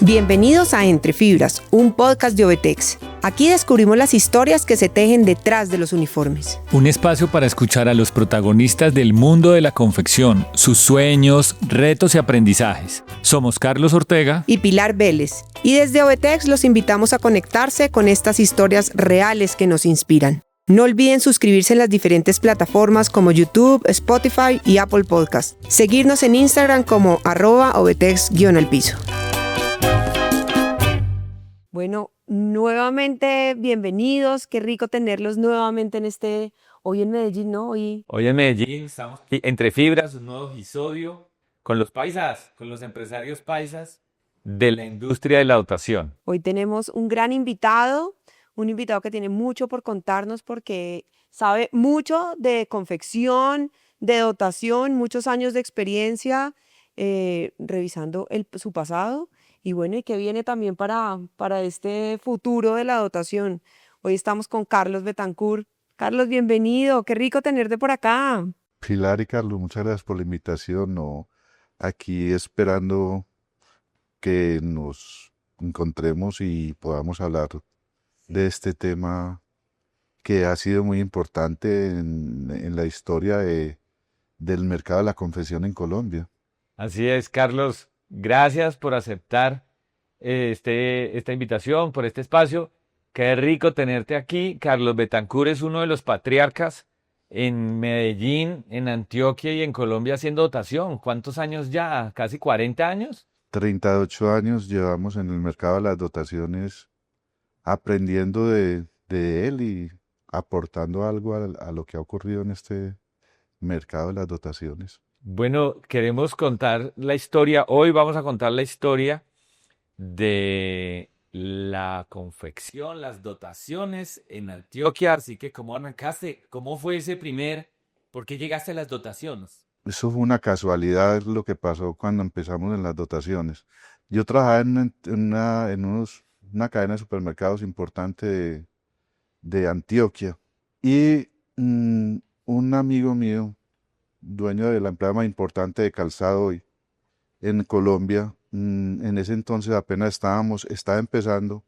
Bienvenidos a Entre Fibras, un podcast de Ovetex. Aquí descubrimos las historias que se tejen detrás de los uniformes. Un espacio para escuchar a los protagonistas del mundo de la confección, sus sueños, retos y aprendizajes. Somos Carlos Ortega y Pilar Vélez. Y desde Ovetex los invitamos a conectarse con estas historias reales que nos inspiran. No olviden suscribirse en las diferentes plataformas como YouTube, Spotify y Apple Podcast. Seguirnos en Instagram como @Ovetex_al-piso. Bueno, nuevamente bienvenidos. Qué rico tenerlos nuevamente hoy en Medellín, ¿no? Hoy en Medellín estamos aquí, Entre Fibras, un nuevo episodio con los paisas, con los empresarios paisas de la industria de la dotación. Hoy tenemos un gran invitado, un invitado que tiene mucho por contarnos porque sabe mucho de confección, de dotación, muchos años de experiencia revisando su pasado. Y bueno, y que viene también para este futuro de la dotación. Hoy estamos con Carlos Betancourt. Carlos, bienvenido. Qué rico tenerte por acá. Pilar y Carlos, muchas gracias por la invitación. Aquí esperando que nos encontremos y podamos hablar de este tema que ha sido muy importante en la historia del mercado de la confección en Colombia. Así es, Carlos. Gracias por aceptar esta invitación, por este espacio. Qué rico tenerte aquí. Carlos Betancourt es uno de los patriarcas en Medellín, en Antioquia y en Colombia haciendo dotación. ¿Cuántos años ya? ¿Casi 40 años? 38 años llevamos en el mercado de las dotaciones, aprendiendo de él y aportando algo a lo que ha ocurrido en este mercado de las dotaciones. Bueno, queremos contar la historia. Hoy vamos a contar la historia de la confección, las dotaciones en Antioquia. Así que, ¿cómo arrancaste? ¿Cómo fue por qué llegaste a las dotaciones? Eso fue una casualidad lo que pasó cuando empezamos en las dotaciones. Yo trabajaba en una cadena de supermercados importante de Antioquia y un amigo mío, dueño de la empresa más importante de calzado hoy en Colombia, en ese entonces apenas estaba empezando,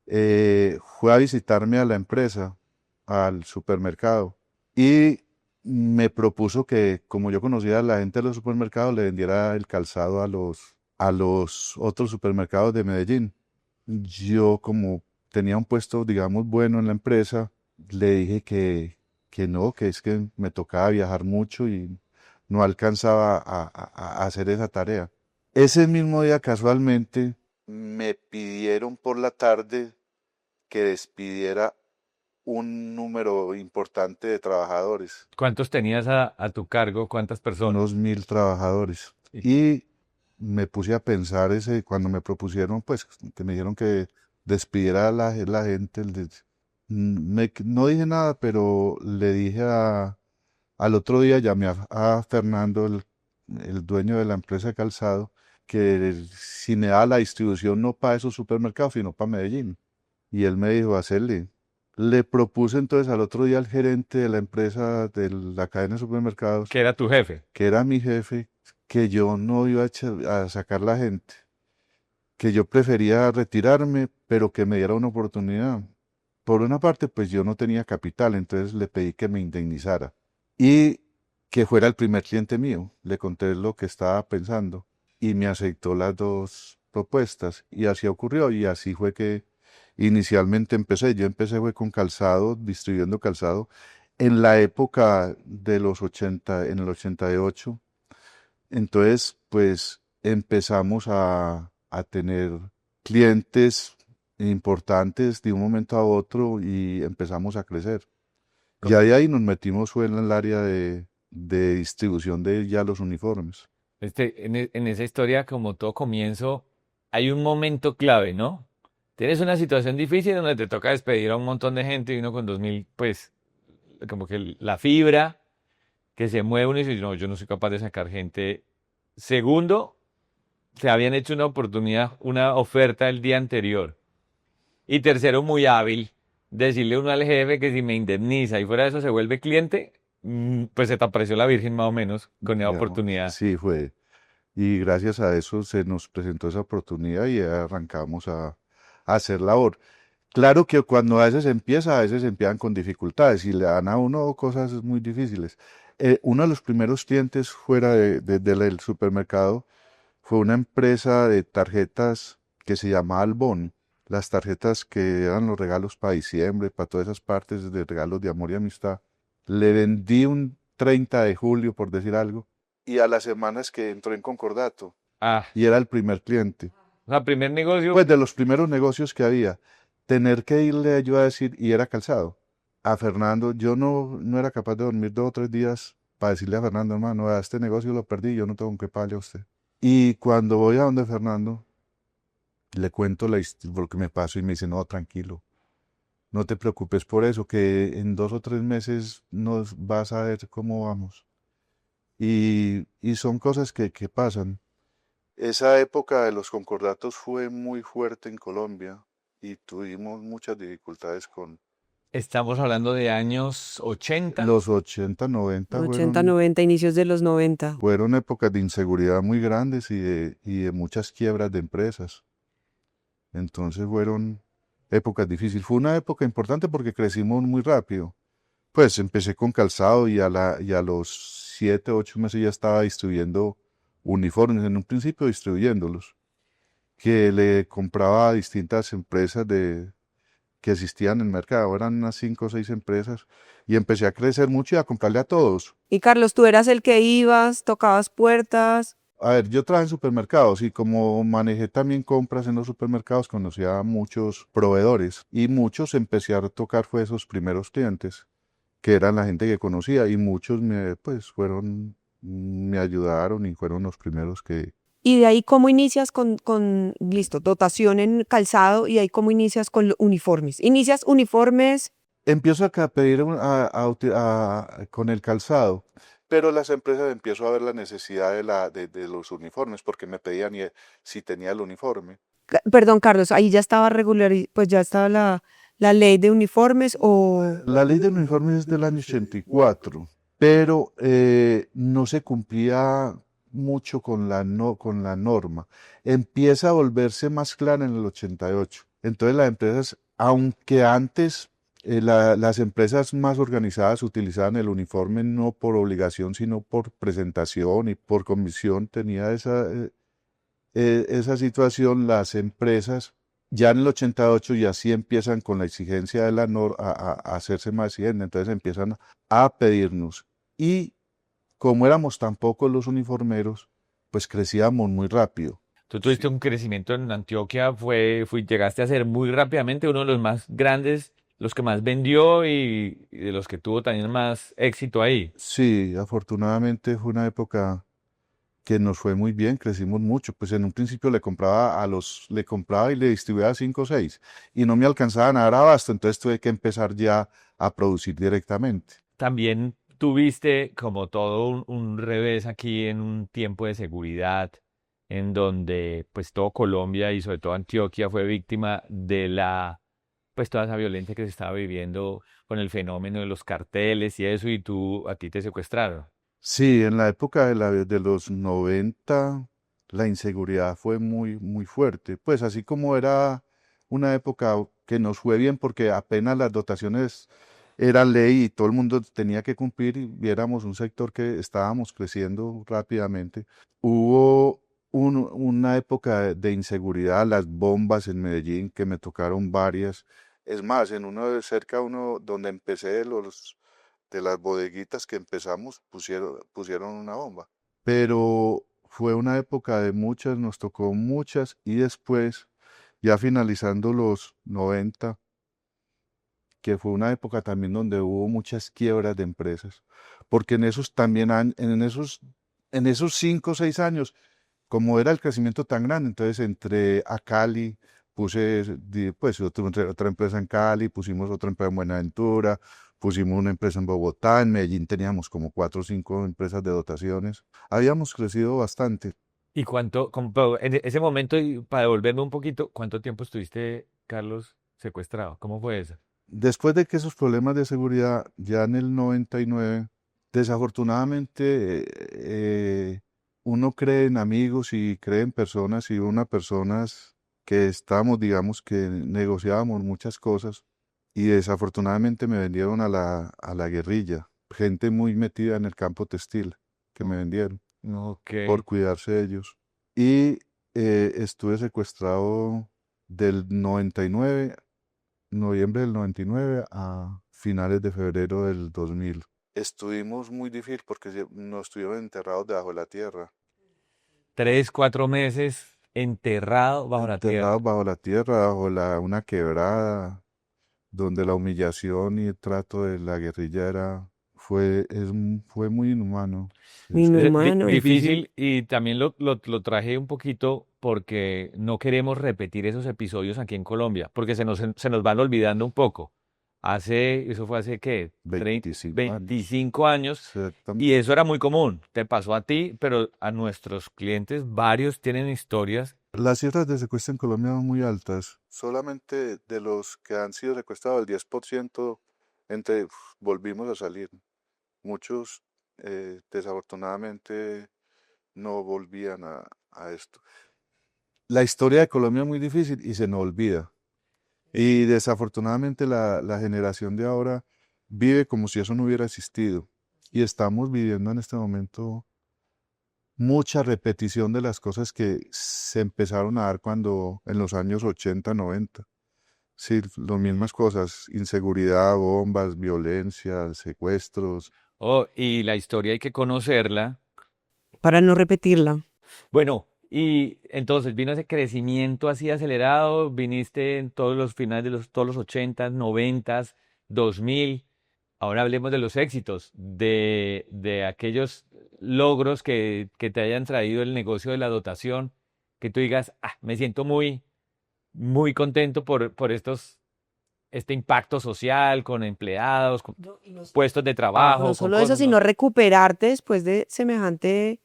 fue a visitarme a la empresa, al supermercado, y me propuso que, como yo conocía a la gente de los supermercados, le vendiera el calzado a los otros supermercados de Medellín. Yo, como tenía un puesto, digamos, bueno en la empresa, le dije que no, que es que me tocaba viajar mucho y no alcanzaba a hacer esa tarea. Ese mismo día, casualmente, me pidieron por la tarde que despidiera un número importante de trabajadores. ¿Cuántos tenías a tu cargo? ¿Cuántas personas? Unos 1.000 trabajadores. Y me puse a pensar cuando me propusieron, pues, que me dijeron que despidiera a la gente. No dije nada, pero le dije al otro día, llamé a Fernando, el dueño de la empresa de calzado, que si me daba la distribución no para esos supermercados, sino para Medellín. Y él me dijo, hacerle. Le propuse entonces al otro día al gerente de la empresa, de la cadena de supermercados, ¿Que era tu jefe? que era mi jefe, que yo no iba a sacar la gente, que yo prefería retirarme, pero que me diera una oportunidad. Por una parte, pues yo no tenía capital, entonces le pedí que me indemnizara y que fuera el primer cliente mío. Le conté lo que estaba pensando y me aceptó las dos propuestas y así ocurrió y así fue que inicialmente empecé. Yo empecé fue con calzado, distribuyendo calzado en la época de los 80, en el 88. Entonces, pues empezamos a tener clientes importantes de un momento a otro y empezamos a crecer. Ya de ahí nos metimos fue en el área de distribución de ya los uniformes. En esa historia, como todo comienzo, hay un momento clave, ¿no? Tienes una situación difícil donde te toca despedir a un montón de gente y uno con 2.000, pues, como que la fibra que se mueve uno y dice, no, yo no soy capaz de sacar gente. Segundo, se habían hecho una oportunidad, una oferta el día anterior. Y tercero, muy hábil, decirle uno al jefe que si me indemniza y fuera de eso se vuelve cliente, pues se te apareció la Virgen más o menos con esa Digamos, oportunidad. sí, fue. y gracias a eso se nos presentó esa oportunidad y arrancamos a hacer labor. Claro que cuando a veces empiezan con dificultades y le dan a uno cosas muy difíciles. Uno de los primeros clientes fuera del supermercado fue una empresa de tarjetas que se llamaba Albón. Las tarjetas que eran los regalos para diciembre, para todas esas partes de regalos de amor y amistad. Le vendí un 30 de julio, por decir algo, y a las semanas que entró en concordato, Ah, y era el primer cliente. o sea, primer negocio. Pues de los primeros negocios que había, tener que irle yo a decir, y era calzado, a Fernando, yo no era capaz de dormir 2 o 3 días para decirle a Fernando, hermano, vea, este negocio lo perdí, yo no tengo que pagarle a usted. Y cuando voy a donde Fernando, le cuento lo que me pasó y me dice, no, tranquilo, no te preocupes por eso, que en 2 o 3 meses nos vas a ver cómo vamos. Y son cosas que pasan. Esa época de los concordatos fue muy fuerte en Colombia y tuvimos muchas dificultades con Estamos hablando de años 80. los 80, 90 80, 90, inicios de los 90. fueron épocas de inseguridad muy grandes y de muchas quiebras de empresas. Entonces fueron épocas difíciles. Fue una época importante porque crecimos muy rápido. Pues empecé con calzado y a los 7, 8 meses ya estaba distribuyendo uniformes, en un principio distribuyéndolos, que le compraba a distintas empresas que existían en el mercado, eran unas 5 o 6 empresas, y empecé a crecer mucho y a comprarle a todos. Y Carlos, tú eras el que ibas, tocabas puertas. A ver, yo trabajé en supermercados y como manejé también compras en los supermercados, conocía a muchos proveedores y muchos empecé a tocar fue esos primeros clientes, que eran la gente que conocía y muchos me ayudaron y fueron los primeros que. Y de ahí, ¿cómo inicias listo, dotación en calzado? Y ahí, ¿cómo inicias con uniformes? Inicias uniformes. Empiezo a pedir con el calzado, pero las empresas empiezo a ver la necesidad de los uniformes porque me pedían si tenía el uniforme. Perdón, Carlos, ahí ya estaba regular, pues ya estaba la ley de uniformes o. La ley del uniforme es del año 84, pero no se cumplía mucho con con la norma. Empieza a volverse más clara en el 88. Entonces las empresas, aunque antes las empresas más organizadas utilizaban el uniforme no por obligación, sino por presentación y por comisión, tenía esa situación, las empresas ya en el 88 ya sí empiezan con la exigencia de la NOR a hacerse más exigentes, entonces empiezan a pedirnos. Y como éramos tan pocos los uniformeros, pues crecíamos muy rápido. Tú tuviste un crecimiento en Antioquia, llegaste a ser muy rápidamente uno de los más grandes, los que más vendió y de los que tuvo también más éxito ahí. Sí, afortunadamente fue una época que nos fue muy bien, crecimos mucho. Pues en un principio le compraba y le distribuía a 5 o 6 y no me alcanzaban a dar abasto, entonces tuve que empezar ya a producir directamente. También tuviste como todo un revés aquí en un tiempo de seguridad, en donde pues todo Colombia y sobre todo Antioquia fue víctima de pues toda esa violencia que se estaba viviendo con el fenómeno de los carteles y eso, y a ti te secuestraron. Sí, en la época de los 90 la inseguridad fue muy, muy fuerte. Pues así como era una época que nos fue bien porque apenas las dotaciones eran ley y todo el mundo tenía que cumplir y viéramos un sector que estábamos creciendo rápidamente. Hubo una época de inseguridad, las bombas en Medellín, que me tocaron varias. Es más, en uno donde empecé de las bodeguitas que empezamos, pusieron una bomba. Pero fue una época de muchas, nos tocó muchas y después, ya finalizando los 90, que fue una época también donde hubo muchas quiebras de empresas, porque en esos también, en esos 5 o 6 años, como era el crecimiento tan grande, entonces entré a Cali, pues otra empresa en Cali, pusimos otra empresa en Buenaventura, pusimos una empresa en Bogotá, en Medellín teníamos como 4 o 5 empresas de dotaciones, habíamos crecido bastante. ¿Y pero en ese momento, y para devolverme un poquito, cuánto tiempo estuviste, Carlos, secuestrado? ¿Cómo fue eso? Después de que esos problemas de seguridad, ya en el 99, desafortunadamente, uno cree en amigos y cree en personas y una personas que estamos, digamos que negociábamos muchas cosas y desafortunadamente me vendieron a la guerrilla, gente muy metida en el campo textil que me vendieron Ok. por cuidarse de ellos. Y estuve secuestrado del 99, noviembre del 99 a finales de febrero del 2000. Estuvimos muy difícil porque nos estuvieron enterrados debajo de la tierra. 3, 4 meses enterrado bajo la tierra. Enterrados bajo la tierra, una quebrada, donde la humillación y el trato de la guerrilla fue muy inhumano. Mi Es- hermano. Difícil y también lo traje un poquito porque no queremos repetir esos episodios aquí en Colombia, porque se nos van olvidando un poco. Eso fue hace, ¿qué? 25 años. 25 años Exactamente. y eso era muy común. Te pasó a ti, pero a nuestros clientes, varios tienen historias. Las cifras de secuestro en Colombia son muy altas. Solamente de los que han sido secuestrados, el 10% volvimos a salir. Muchos, desafortunadamente, no volvían a esto. La historia de Colombia es muy difícil y se nos olvida. Y desafortunadamente la generación de ahora vive como si eso no hubiera existido. Y estamos viviendo en este momento mucha repetición de las cosas que se empezaron a dar cuando en los años 80, 90. Sí, las mismas cosas, inseguridad, bombas, violencia, secuestros. Oh, y la historia hay que conocerla. Para no repetirla. Bueno, y entonces vino ese crecimiento así acelerado, viniste en todos los finales de todos los 80, 90, 2000. Ahora hablemos de los éxitos, de aquellos logros que te hayan traído el negocio de la dotación, que tú digas, me siento muy, muy contento por este impacto social con empleados, con puestos de trabajo, No con solo eso, cosas, ¿no? sino recuperarte después de semejante,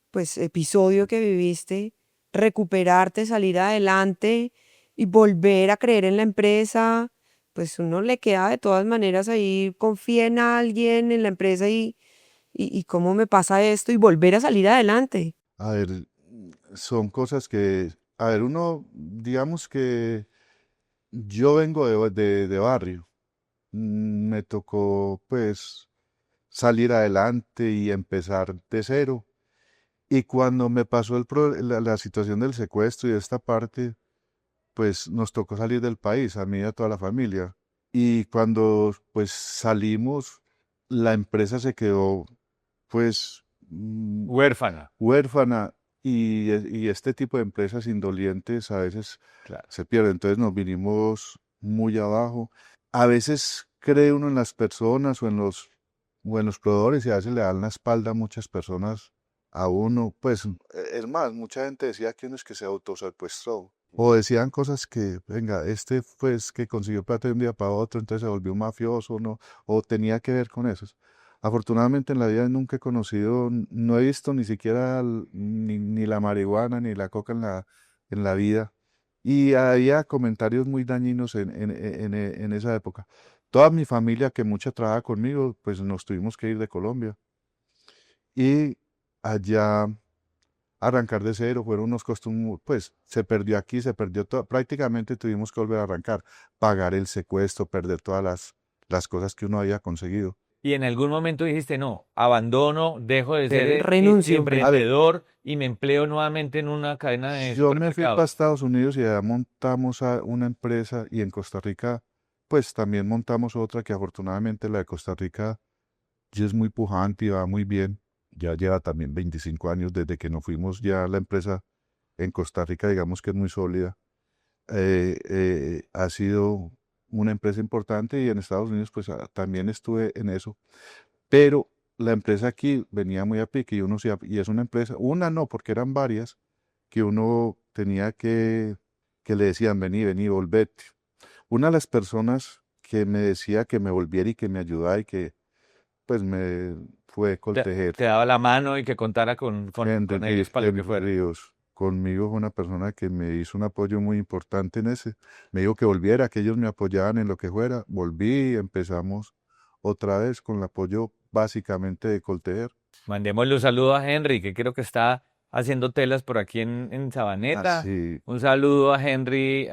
pues, episodio que viviste, recuperarte, salir adelante y volver a creer en la empresa, pues uno le queda de todas maneras ahí, confía en alguien, en la empresa y cómo me pasa esto y volver a salir adelante. A ver, son cosas que, a ver, uno, digamos que yo vengo de barrio. Me tocó pues salir adelante y empezar de cero. Y cuando me pasó la situación del secuestro y de esta parte, pues nos tocó salir del país, a mí y a toda la familia. Y cuando pues salimos, la empresa se quedó pues Huérfana. huérfana y este tipo de empresas indolientes a veces Claro. se pierden. Entonces nos vinimos muy abajo. A veces cree uno en las personas o en los proveedores y a veces le dan la espalda a muchas personas a uno. Pues es más, mucha gente decía que uno es que se autosecuestró. O decían cosas que, venga, este pues que consiguió plata de un día para otro, entonces se volvió un mafioso, ¿no? O tenía que ver con eso. Afortunadamente en la vida nunca he conocido, no he visto ni siquiera ni la marihuana ni la coca en la vida. Y había comentarios muy dañinos en esa época. Toda mi familia, que mucha trabaja conmigo, pues nos tuvimos que ir de Colombia. Y allá arrancar de cero fueron unos costos, pues se perdió aquí, se perdió todo. Prácticamente tuvimos que volver a arrancar, pagar el secuestro, perder todas las cosas que uno había conseguido. Y en algún momento dijiste, no, abandono, dejo de ser Renuncio. A ver, emprendedor y me empleo nuevamente en una cadena de yo me fui para supermercados. Estados Unidos y allá montamos una empresa y en Costa Rica, pues también montamos otra que afortunadamente la de Costa Rica ya es muy pujante y va muy bien. Ya lleva también 25 años desde que nos fuimos, ya la empresa en Costa Rica, digamos que es muy sólida. Ha sido una empresa importante y en Estados Unidos pues también estuve en eso. Pero la empresa aquí venía muy a pique y y es una empresa, una no, porque eran varias, que uno tenía que le decían, vení, vení, volvete. Una de las personas que me decía que me volviera y que me ayudara y que pues me fue Te, Coltejer. te daba la mano y que contara con ellos para lo que Henry fuera. Ríos. Conmigo fue una persona que me hizo un apoyo muy importante en ese. Me dijo que volviera, que ellos me apoyaban en lo que fuera. Volví y empezamos otra vez con el apoyo básicamente de Coltejer. Mandémosle un saludo a Henry, que creo que está haciendo telas por aquí en Sabaneta. Así, Un saludo a Henry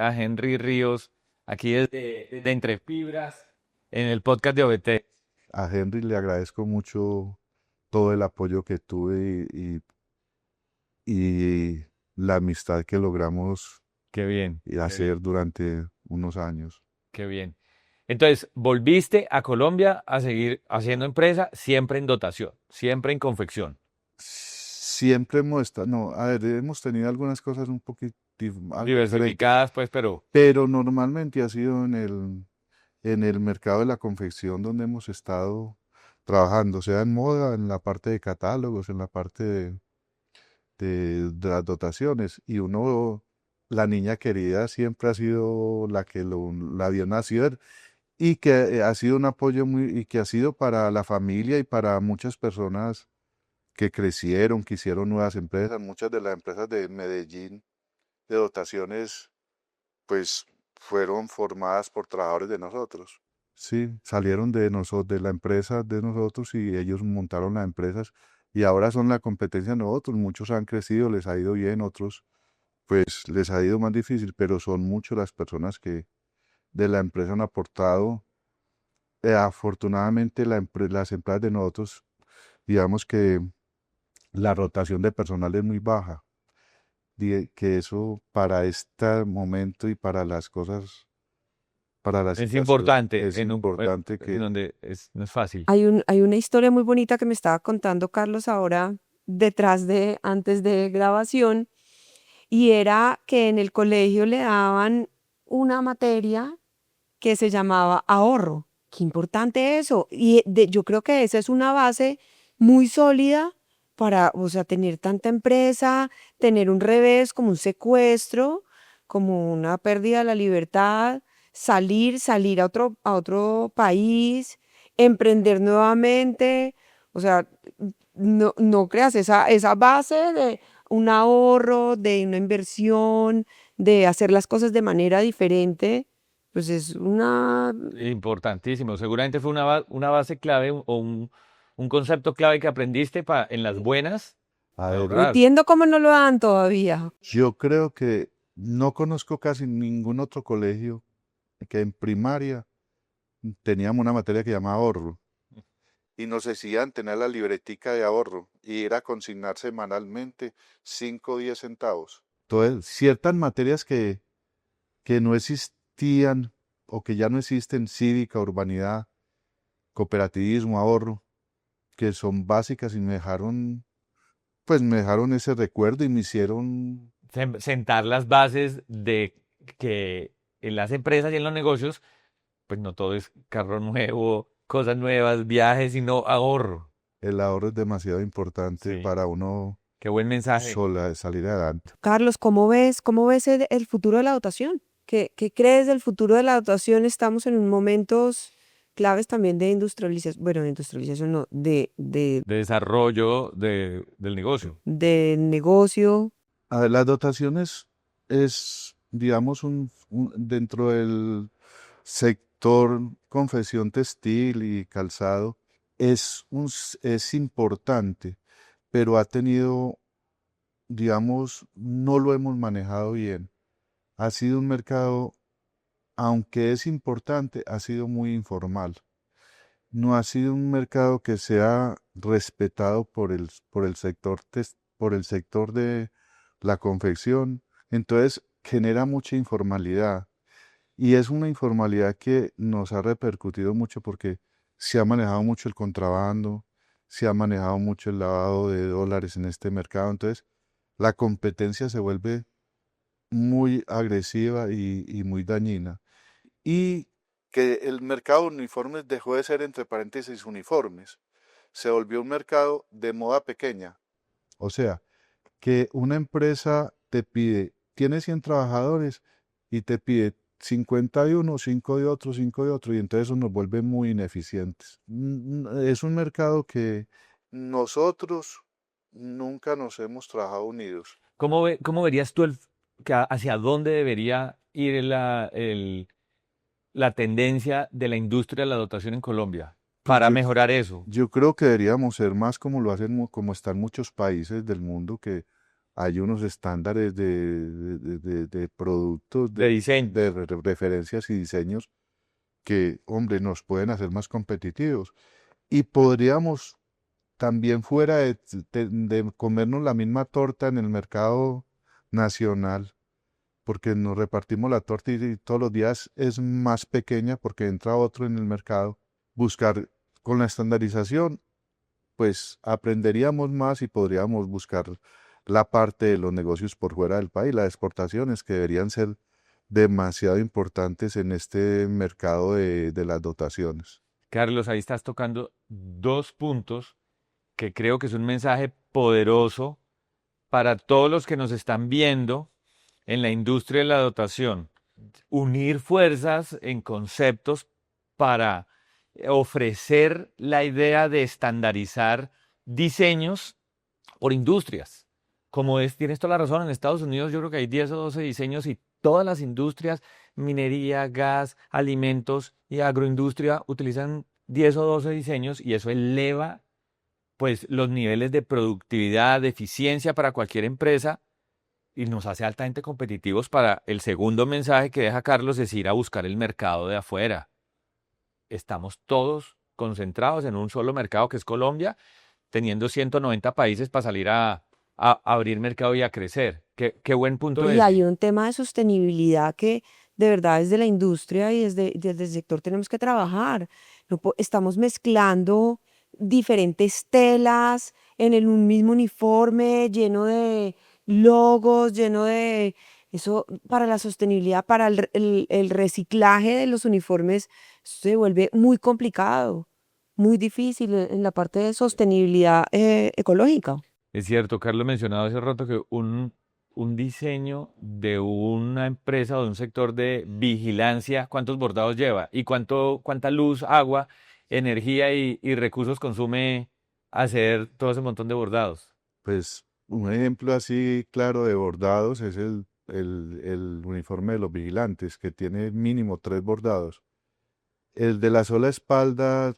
Ríos, aquí de Entre Fibras, en el podcast de OBT. a Henry le agradezco mucho todo el apoyo que tuve y la amistad que logramos Qué bien, hacer durante unos años. qué bien. Entonces, volviste a Colombia a seguir haciendo empresa, siempre en dotación, siempre en confección. Siempre hemos estado, no, a ver, hemos tenido algunas cosas un poquito algo diferentes, Diversificadas, pues, pero pero normalmente ha sido en el mercado de la confección donde hemos estado trabajando, sea en moda, en la parte de catálogos, en la parte de las dotaciones. Y uno, la niña querida siempre ha sido la que la vio nacer y que ha sido un apoyo y que ha sido para la familia y para muchas personas que crecieron, que hicieron nuevas empresas. Muchas de las empresas de Medellín de dotaciones, pues fueron formadas por trabajadores de nosotros. Sí, salieron de nosotros, de la empresa de nosotros y ellos montaron las empresas y ahora son la competencia de nosotros. Muchos han crecido, les ha ido bien, otros pues les ha ido más difícil, pero son muchas las personas que de la empresa han aportado. Afortunadamente las empresas de nosotros, digamos que la rotación de personal es muy baja, que eso para este momento y para las cosas, para la es situación, importante es importante en que donde no es fácil. Hay una historia muy bonita que me estaba contando Carlos ahora, antes de grabación, y era que en el colegio le daban una materia que se llamaba ahorro. Qué importante eso. Yo creo que esa es una base muy sólida para, o sea, tener tanta empresa, tener un revés como un secuestro, como una pérdida de la libertad, salir a otro país, emprender nuevamente. O sea, no creas esa base de un ahorro, de una inversión, de hacer las cosas de manera diferente, pues es una... Importantísimo. Seguramente fue una base clave o un concepto clave que aprendiste en las buenas a para ver, No ahorrar. entiendo cómo no lo dan todavía. yo creo que no conozco casi ningún otro colegio que en primaria teníamos una materia que llamaba ahorro y nos decían tener la libretica de ahorro y ir a consignar semanalmente 5 o 10 centavos. Entonces, ciertas materias que no existían o que ya no existen, cívica, urbanidad, cooperativismo, ahorro, que son básicas y me dejaron ese recuerdo y me hicieron, Sentar las bases de que en las empresas y en los negocios, pues no todo es carro nuevo, cosas nuevas, viajes, sino ahorro. el ahorro es demasiado importante Sí, para uno qué buen mensaje. salir adelante. Carlos, cómo ves el futuro de la dotación? ¿Qué crees del futuro de la dotación? Estamos en momentos claves también de industrialización, bueno, de industrialización no, De desarrollo del negocio. de negocio. A ver, las dotaciones es, digamos, dentro del sector confección textil y calzado, es importante, pero ha tenido, digamos, no lo hemos manejado bien. Ha sido un mercado, aunque es importante, ha sido muy informal. No ha sido un mercado que sea respetado por el sector de la confección. Entonces genera mucha informalidad y es una informalidad que nos ha repercutido mucho porque se ha manejado mucho el contrabando, se ha manejado mucho el lavado de dólares en este mercado. Entonces la competencia se vuelve muy agresiva y muy dañina. Y que el mercado de uniformes dejó de ser, entre paréntesis, uniformes. Se volvió un mercado de moda pequeña. O sea, que una empresa te pide, tiene 100 trabajadores y te pide 50 de uno, 5 de otro, 5 de otro, y entonces eso nos vuelve muy ineficientes. Es un mercado que nosotros nunca nos hemos trabajado unidos. ¿Cómo verías tú hacia dónde debería ir la tendencia de la industria de la dotación en Colombia Pues para yo, mejorar eso? yo creo que deberíamos ser más como lo hacen, como están muchos países del mundo, que hay unos estándares de productos, De diseño. de referencias y diseños que, hombre, nos pueden hacer más competitivos. Y podríamos también fuera de comernos la misma torta en el mercado nacional, porque nos repartimos la torta y todos los días es más pequeña porque entra otro en el mercado, buscar con la estandarización, pues aprenderíamos más y podríamos buscar la parte de los negocios por fuera del país, las exportaciones que deberían ser demasiado importantes en este mercado de las dotaciones. Carlos, ahí estás tocando dos puntos que creo que es un mensaje poderoso para todos los que nos están viendo en la industria de la dotación. Unir fuerzas en conceptos para ofrecer la idea de estandarizar diseños por industrias. Como es, tienes toda la razón, en Estados Unidos yo creo que hay 10 o 12 diseños y todas las industrias, minería, gas, alimentos y agroindustria utilizan 10 o 12 diseños y eso eleva pues los niveles de productividad, de eficiencia para cualquier empresa y nos hace altamente competitivos para el segundo mensaje que deja Carlos, es ir a buscar el mercado de afuera. Estamos todos concentrados en un solo mercado que es Colombia, teniendo 190 países para salir a abrir mercado y a crecer. Qué buen punto Y hay ese. un tema de sostenibilidad que de verdad desde la industria y desde el sector tenemos que trabajar. Estamos mezclando diferentes telas un mismo uniforme lleno de logos, lleno de... Eso para la sostenibilidad, para el reciclaje de los uniformes, se vuelve muy complicado, muy difícil en la parte de sostenibilidad ecológica. Es cierto, Carlos mencionaba hace rato que un diseño de una empresa o de un sector de vigilancia, ¿cuántos bordados lleva? ¿Y cuánta luz, agua, energía y recursos consume hacer todo ese montón de bordados? Pues un ejemplo así claro de bordados es el uniforme de los vigilantes, que tiene mínimo 3 bordados. El de la sola espalda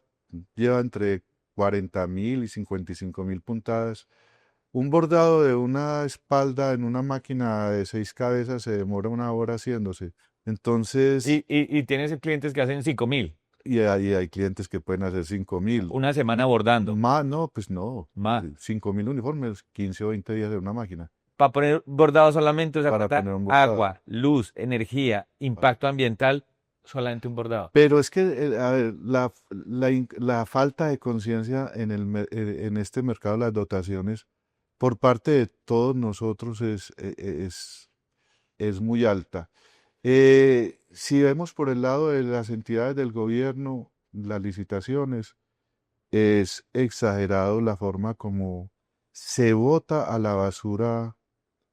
lleva entre 40.000 y 55.000 puntadas. Un bordado de una espalda en una máquina de 6 cabezas se demora 1 hora haciéndose. Entonces, Y tienes clientes que hacen 5.000, y hay clientes que pueden hacer 5.000. una semana bordando, Más, no, pues no. más. 5.000 uniformes, 15 o 20 días en una máquina Para poner bordado solamente, o sea, para cuánta poner un bordado. agua, luz, energía, impacto ambiental, solamente un bordado. Pero es que, a ver, la falta de conciencia en este mercado de las dotaciones por parte de todos nosotros es muy alta. Si vemos por el lado de las entidades del gobierno, las licitaciones, es exagerado la forma como se bota a la basura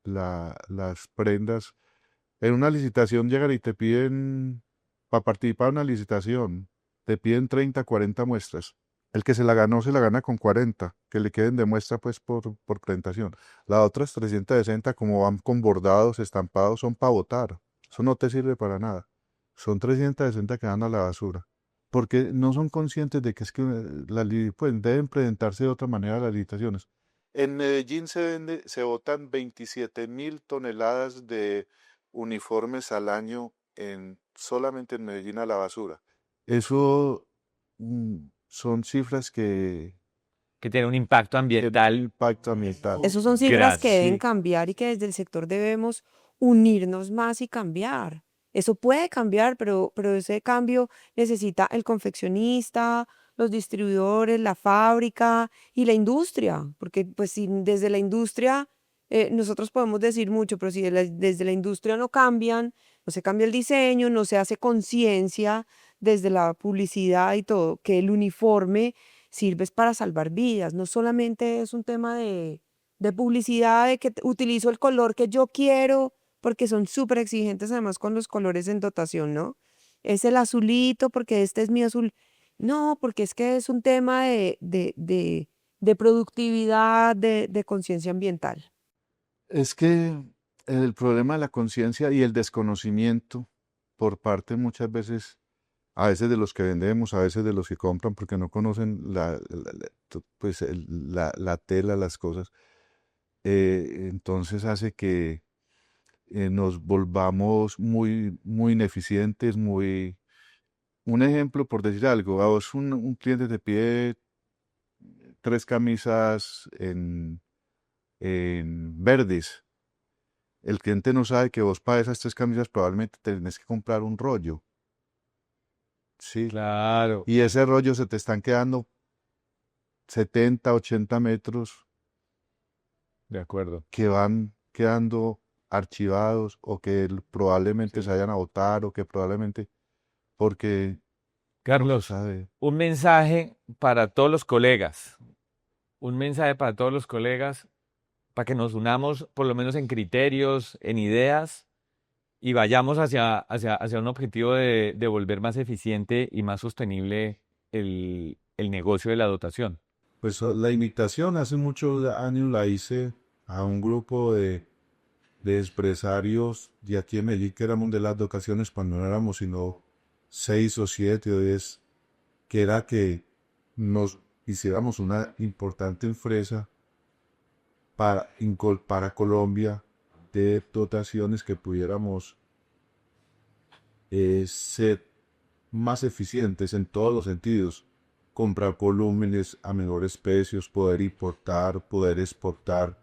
las prendas. En una licitación llegan y te piden, para participar en una licitación, te piden 30, 40 muestras. El que se la ganó se la gana con 40, que le queden de muestra pues por presentación. Las otras 360, como van con bordados, estampados, son para botar. Eso no te sirve para nada. Son 360 que van a la basura. Porque no son conscientes de que es que pues, deben presentarse de otra manera las licitaciones. En Medellín se botan 27.000 toneladas de uniformes al año solamente en Medellín a la basura. Eso son cifras Que tiene un impacto tienen un ambiental impacto ambiental. Esas son cifras que deben grande. Sí, cambiar y que desde el sector debemos unirnos más y cambiar. Eso puede cambiar, pero ese cambio necesita el confeccionista, los distribuidores, la fábrica y la industria, porque pues si desde la industria nosotros podemos decir mucho, pero si desde la industria no cambian, no se cambia el diseño, no se hace conciencia desde la publicidad y todo, que el uniforme sirves para salvar vidas, no solamente es un tema de publicidad, de que utilizo el color que yo quiero, porque son súper exigentes además con los colores en dotación, ¿no? Es el azulito porque este es mi azul. No, porque es que es un tema de productividad, de conciencia ambiental. es que el problema de la conciencia y el desconocimiento por parte muchas veces, a veces de los que vendemos, a veces de los que compran, porque no conocen pues, la tela, las cosas. entonces hace que nos volvamos muy, muy ineficientes, muy... Un ejemplo, por decir algo, a vos un cliente te pide 3 camisas en verdes. El cliente no sabe que vos para esas 3 camisas probablemente tenés que comprar un rollo, ¿sí? Claro, Y ese rollo se te están quedando 70, 80 metros de acuerdo. que van quedando archivados o que probablemente Sí. se vayan a botar o que probablemente, porque no se Carlos, sabe. un mensaje para todos los colegas, un mensaje para todos los colegas, para que nos unamos por lo menos en criterios, en ideas y vayamos hacia un objetivo de volver más eficiente y más sostenible el negocio de la dotación. Pues la imitación hace muchos años la hice a un grupo de empresarios de aquí en Medellín que éramos de las dotaciones cuando no éramos sino 6 o 7 o 10, que era que nos hiciéramos una importante empresa para Colombia de dotaciones que pudiéramos ser más eficientes en todos los sentidos, comprar volúmenes a menores precios, poder importar, poder exportar,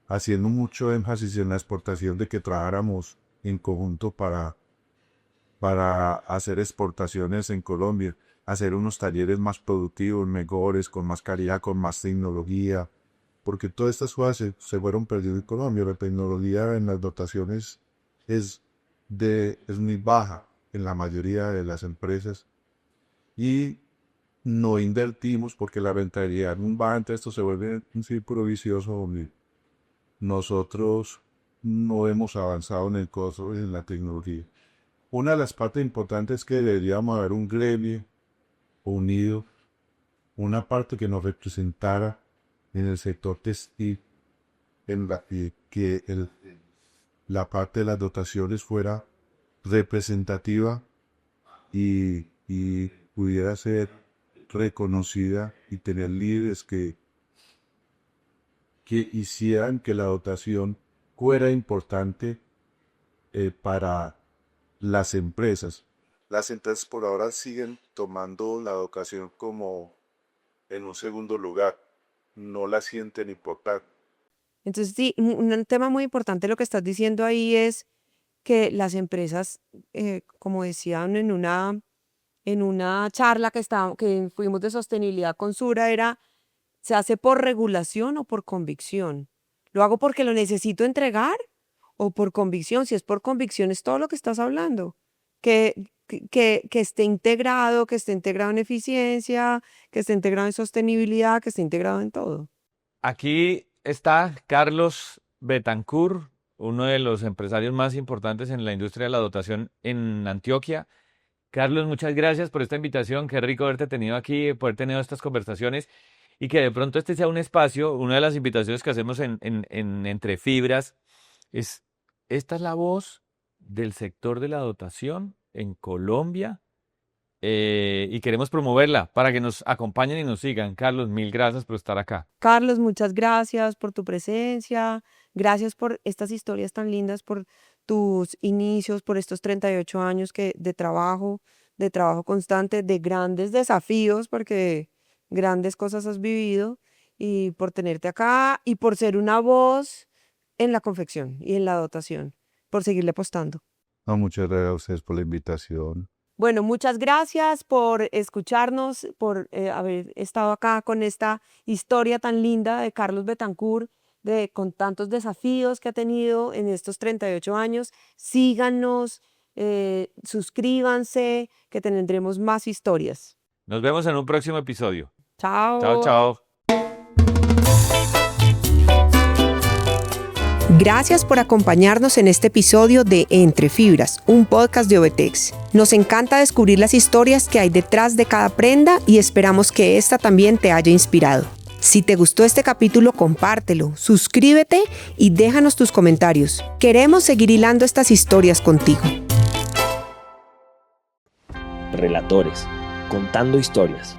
haciendo mucho énfasis en la exportación de que trabajáramos en conjunto para hacer exportaciones en Colombia, hacer unos talleres más productivos, mejores, con más calidad, con más tecnología, porque todas estas cosas se fueron perdiendo en Colombia. La tecnología en las dotaciones es muy baja en la mayoría de las empresas y no invertimos porque la rentabilidad en un baja, entonces esto se vuelve un círculo vicioso donde nosotros no hemos avanzado en el costo en la tecnología. Una de las partes importantes es que deberíamos haber un gremio unido, una parte que nos representara en el sector textil, en la parte de las dotaciones fuera representativa y pudiera ser reconocida y tener líderes que hicieran que la dotación fuera importante para las empresas. Las empresas por ahora siguen tomando la educación como en un segundo lugar, no la sienten importante. Entonces, sí, un tema muy importante lo que estás diciendo ahí es que las empresas, como decían en una charla que fuimos de sostenibilidad con Sura, ¿se hace por regulación o por convicción? ¿Lo hago porque lo necesito entregar o por convicción? Si es por convicción, es todo lo que estás hablando. Que esté integrado en eficiencia, que esté integrado en sostenibilidad, que esté integrado en todo. Aquí está Carlos Betancur, uno de los empresarios más importantes en la industria de la dotación en Antioquia. Carlos, muchas gracias por esta invitación. Qué rico haberte tenido aquí, poder tener estas conversaciones y que de pronto este sea un espacio. Una de las invitaciones que hacemos en Entre Fibras es, esta es la voz del sector de la dotación en Colombia y queremos promoverla para que nos acompañen y nos sigan. Carlos, mil gracias por estar acá. Carlos, muchas gracias por tu presencia, gracias por estas historias tan lindas, por tus inicios, por estos 38 años de trabajo constante, de grandes desafíos, porque grandes cosas has vivido, y por tenerte acá y por ser una voz en la confección y en la dotación, por seguirle apostando. No, muchas gracias a ustedes por la invitación. Bueno, muchas gracias por escucharnos, por haber estado acá con esta historia tan linda de Carlos Betancur, con tantos desafíos que ha tenido en estos 38 años. Síganos, suscríbanse, que tendremos más historias. Nos vemos en un próximo episodio. Chao, Chao. chao. Gracias por acompañarnos en este episodio de Entre Fibras, un podcast de Obetex. Nos encanta descubrir las historias que hay detrás de cada prenda y esperamos que esta también te haya inspirado. Si te gustó este capítulo, compártelo, suscríbete y déjanos tus comentarios. Queremos seguir hilando estas historias contigo. Relatores, contando historias.